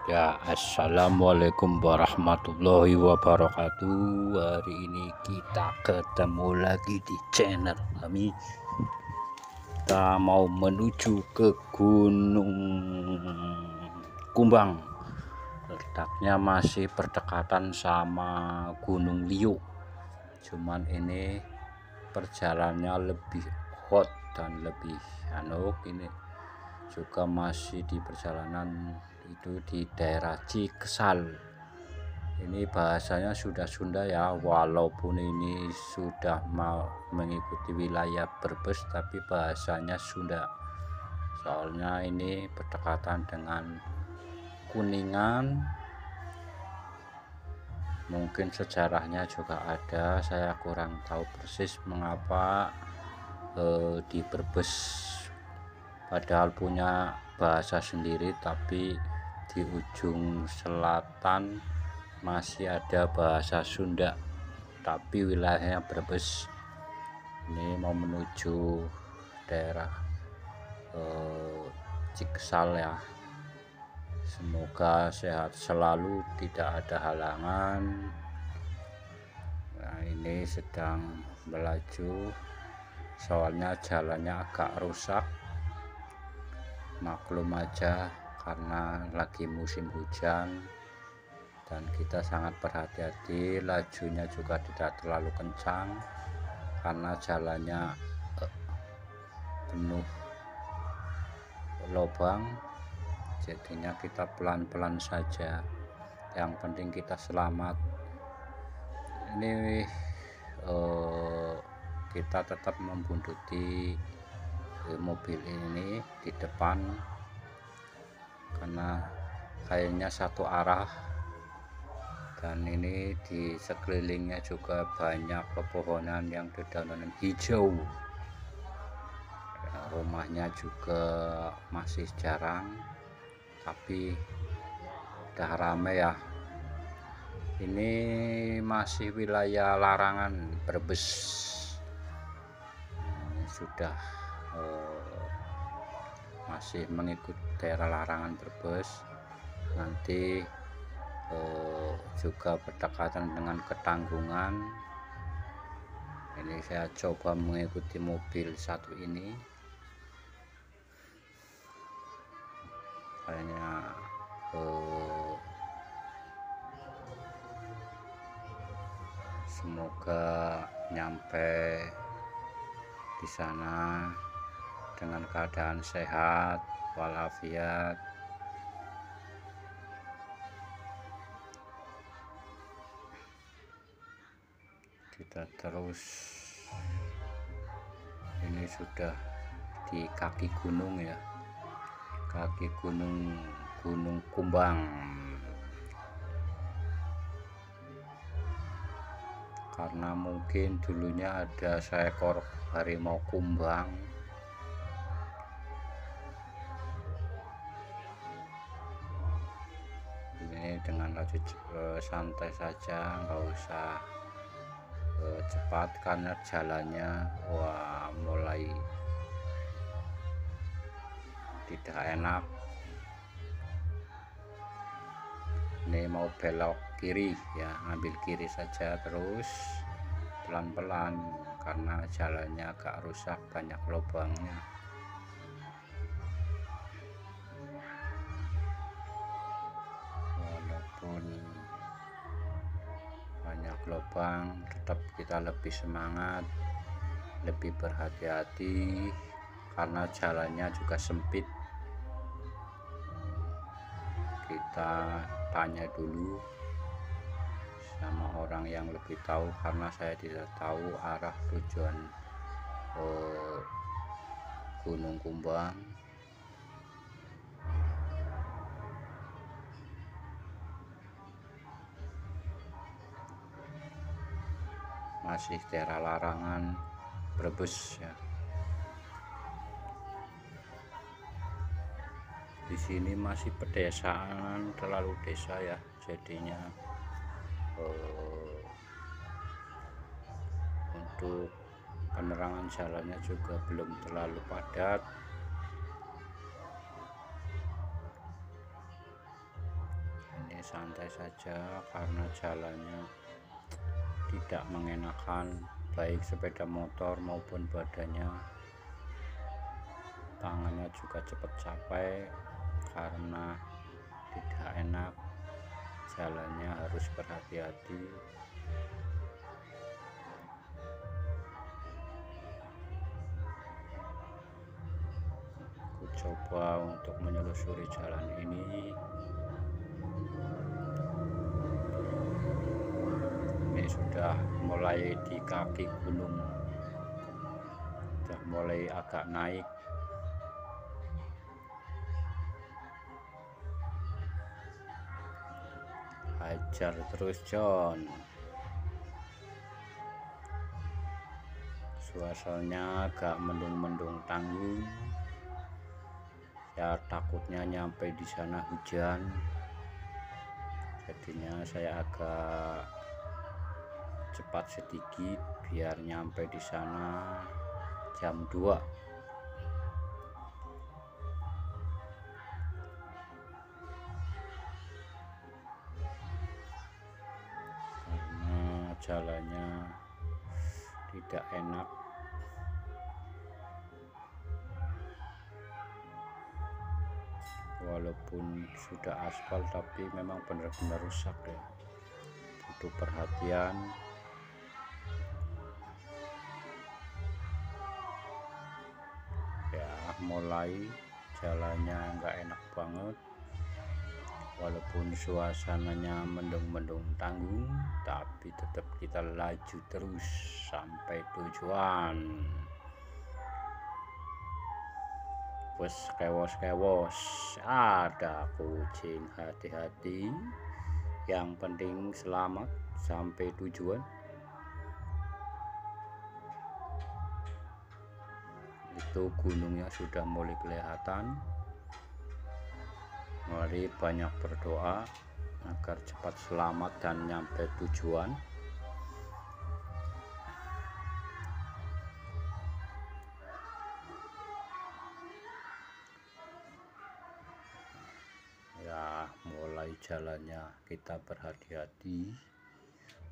Ya, assalamualaikum warahmatullahi wabarakatuh. Hari ini kita ketemu lagi di channel kami. Kita mau menuju ke Gunung Kumbang. Letaknya masih berdekatan sama Gunung Liuk. Cuman ini perjalanannya lebih hot dan lebih ini juga masih di perjalanan itu di daerah Cikesal. Ini bahasanya sudah Sunda ya, walaupun ini sudah mau mengikuti wilayah Brebes tapi bahasanya Sunda, soalnya ini berdekatan dengan Kuningan. Mungkin sejarahnya juga ada, saya kurang tahu persis mengapa di Brebes padahal punya bahasa sendiri, tapi di ujung selatan masih ada bahasa Sunda tapi wilayahnya Brebes. Ini mau menuju daerah Cikesal ya. Semoga sehat selalu, tidak ada halangan. Nah, ini sedang melaju, soalnya jalannya agak rusak. Maklum aja karena lagi musim hujan dan kita sangat berhati-hati, lajunya juga tidak terlalu kencang karena jalannya penuh lubang, jadinya kita pelan-pelan saja, yang penting kita selamat. Ini kita tetap membuntuti mobil ini di depan karena kayaknya satu arah, dan ini di sekelilingnya juga banyak pepohonan yang dedaunan hijau. Rumahnya juga masih jarang tapi udah rame ya. Ini masih wilayah larangan Brebes, sudah masih mengikuti daerah larangan Brebes. Nanti juga berdekatan dengan Ketanggungan. Ini saya coba mengikuti mobil satu ini, kayaknya semoga nyampe di sana dengan keadaan sehat walafiat. Kita terus, ini sudah di kaki gunung ya, kaki Gunung Kumbang. Karena mungkin dulunya ada seekor harimau kumbang. Ini dengan laju santai saja, nggak usah cepat karena jalannya mulai tidak enak. Ini mau belok kiri ya, ambil kiri saja terus pelan-pelan karena jalannya agak rusak, banyak lubangnya. Walaupun banyak lubang, tetap kita lebih semangat, lebih berhati-hati karena jalannya juga sempit. Kita tanya dulu sama orang yang lebih tahu, karena saya tidak tahu arah tujuan Gunung Kumbang. Masih daerah larangan Brebes ya. Di sini masih pedesaan, terlalu desa ya, jadinya untuk penerangan jalannya juga belum terlalu padat. santai saja karena jalannya tidak mengenakan, baik sepeda motor maupun badannya. Tangannya juga cepat capek karena tidak enak, jalannya harus berhati-hati. Aku coba untuk menelusuri jalan ini. Ini sudah mulai di kaki gunung, sudah mulai agak naik. Hajar terus John. Suasananya agak mendung-mendung tanggung. Ya takutnya nyampe di sana hujan. Jadinya saya agak cepat sedikit biar nyampe di sana jam 2. Jalannya tidak enak, walaupun sudah aspal tapi memang benar-benar rusak ya, butuh perhatian. Ya mulai jalannya nggak enak banget, walaupun suasananya mendung-mendung tanggung, tapi tetap kita laju terus sampai tujuan. Wes kewos-kewos, ada kucing, hati-hati, yang penting selamat sampai tujuan. Itu gunungnya sudah mulai kelihatan. Mari banyak berdoa agar cepat selamat dan nyampe tujuan. Ya mulai jalannya kita berhati-hati,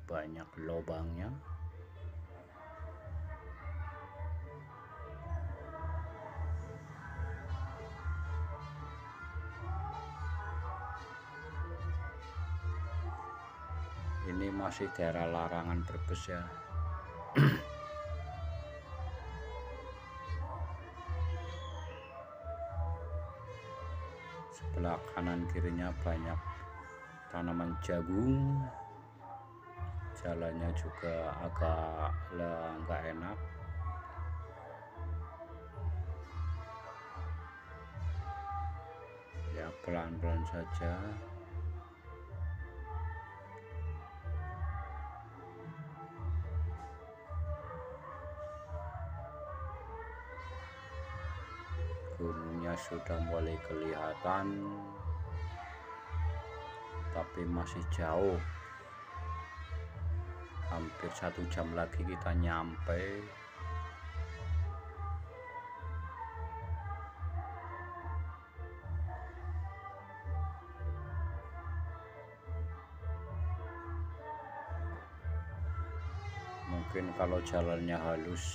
banyak lubangnya. Ini masih daerah larangan Brebes ya. Sebelah kanan kirinya banyak tanaman jagung. Jalannya juga agak nggak enak. Ya pelan-pelan saja. Gunungnya sudah mulai kelihatan, tapi masih jauh. Hampir 1 jam lagi kita nyampe. Mungkin kalau jalannya halus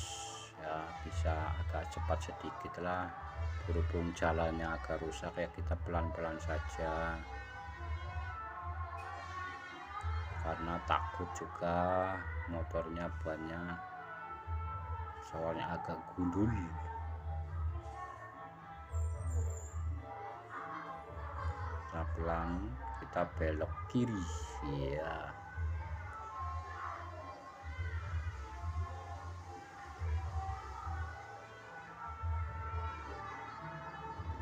ya bisa agak cepat sedikit lah. Berhubung jalannya agak rusak ya kita pelan-pelan saja, karena takut juga motornya banyak, soalnya agak gundul. Pelan kita belok kiri ya.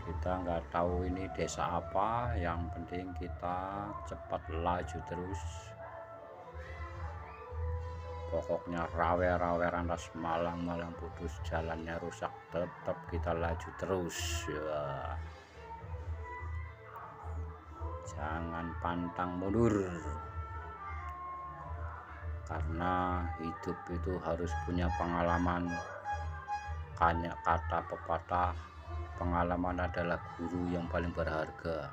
Kita nggak tahu ini desa apa, yang penting kita cepat laju terus. Pokoknya rawe-rawe rantas malang-malang putus, jalannya rusak, tetap kita laju terus ya. Jangan pantang mundur, karena hidup itu harus punya pengalaman. Kata pepatah, pengalaman adalah guru yang paling berharga.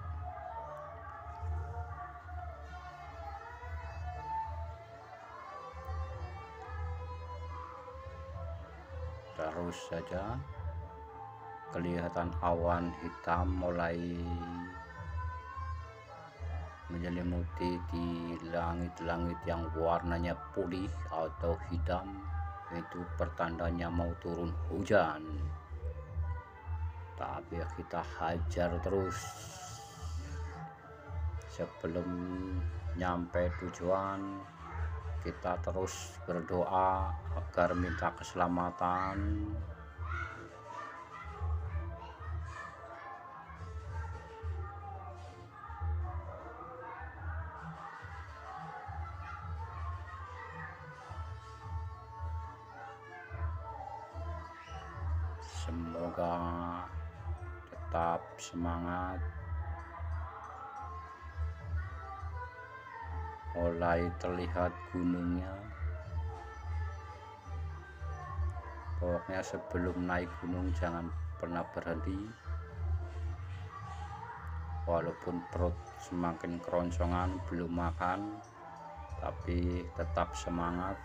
terus saja kelihatan awan hitam mulai menyelimuti di langit-langit yang warnanya putih atau hitam. Itu pertandanya mau turun hujan, tapi kita hajar terus. Sebelum nyampe tujuan, kita terus berdoa agar minta keselamatan. Semoga tetap semangat. Mulai terlihat gunungnya. Pokoknya sebelum naik gunung jangan pernah berhenti. Walaupun perut semakin keroncongan, belum makan, tapi tetap semangat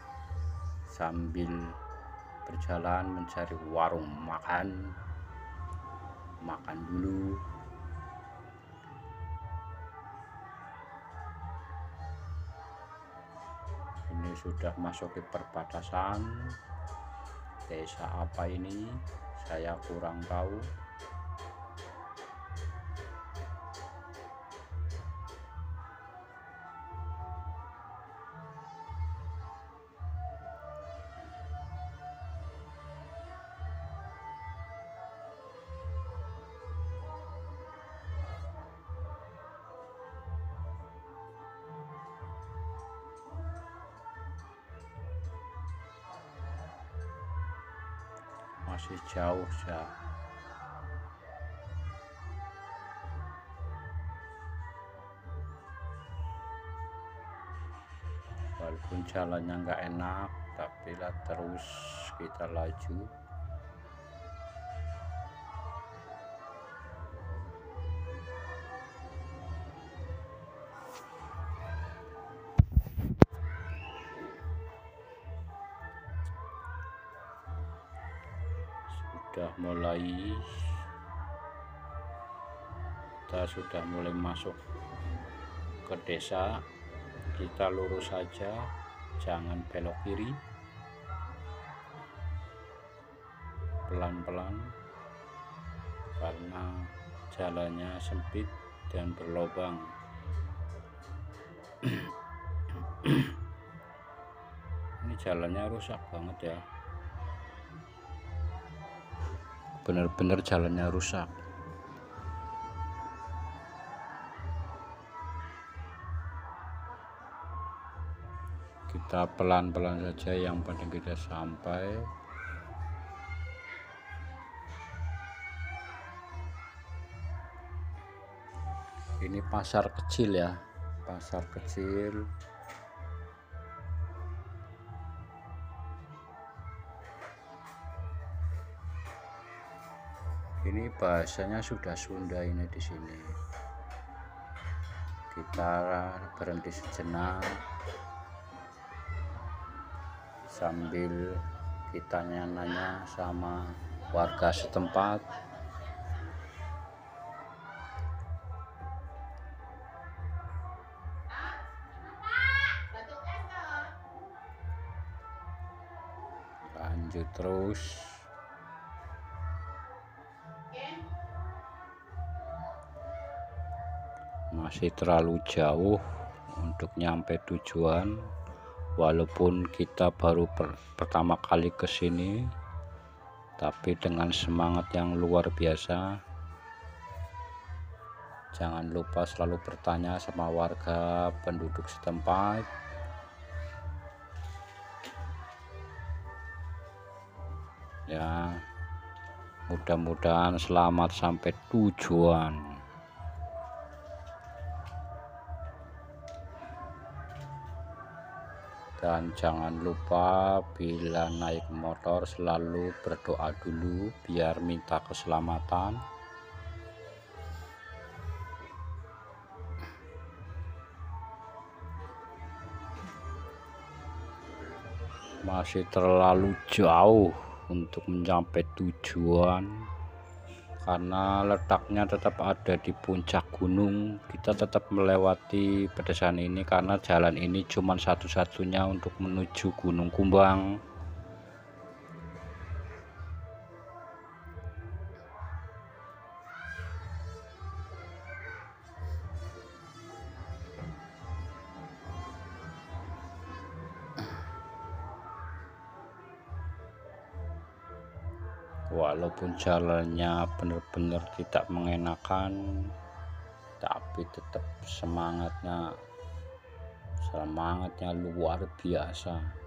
sambil berjalan mencari warung makan dulu. Ini sudah masuk ke perbatasan desa apa ini, saya kurang tahu. Masih jauh ya. Walaupun jalannya nggak enak, tapi lah terus kita laju. Kita sudah mulai masuk ke desa. Kita lurus saja, jangan belok kiri, pelan-pelan karena jalannya sempit dan berlubang. Ini jalannya rusak banget ya, bener-bener jalannya rusak. Kita pelan-pelan saja, yang penting kita sampai. Ini pasar kecil ya, pasar kecil. Ini bahasanya sudah Sunda ini di sini. Kita berhenti sejenak sambil kita nanya sama warga setempat. Lanjut terus. Masih terlalu jauh untuk nyampe tujuan. Walaupun kita baru pertama kali ke sini, tapi dengan semangat yang luar biasa. Jangan lupa selalu bertanya sama warga penduduk setempat. Ya, mudah-mudahan selamat sampai tujuan. Dan jangan lupa bila naik motor selalu berdoa dulu biar minta keselamatan. Masih terlalu jauh untuk mencapai tujuan, karena letaknya tetap ada di puncak gunung. Kita tetap melewati pedesan ini karena jalan ini cuma satu-satunya untuk menuju Gunung Kumbang. Walaupun jalannya benar-benar tidak mengenakan, tapi tetap semangatnya luar biasa.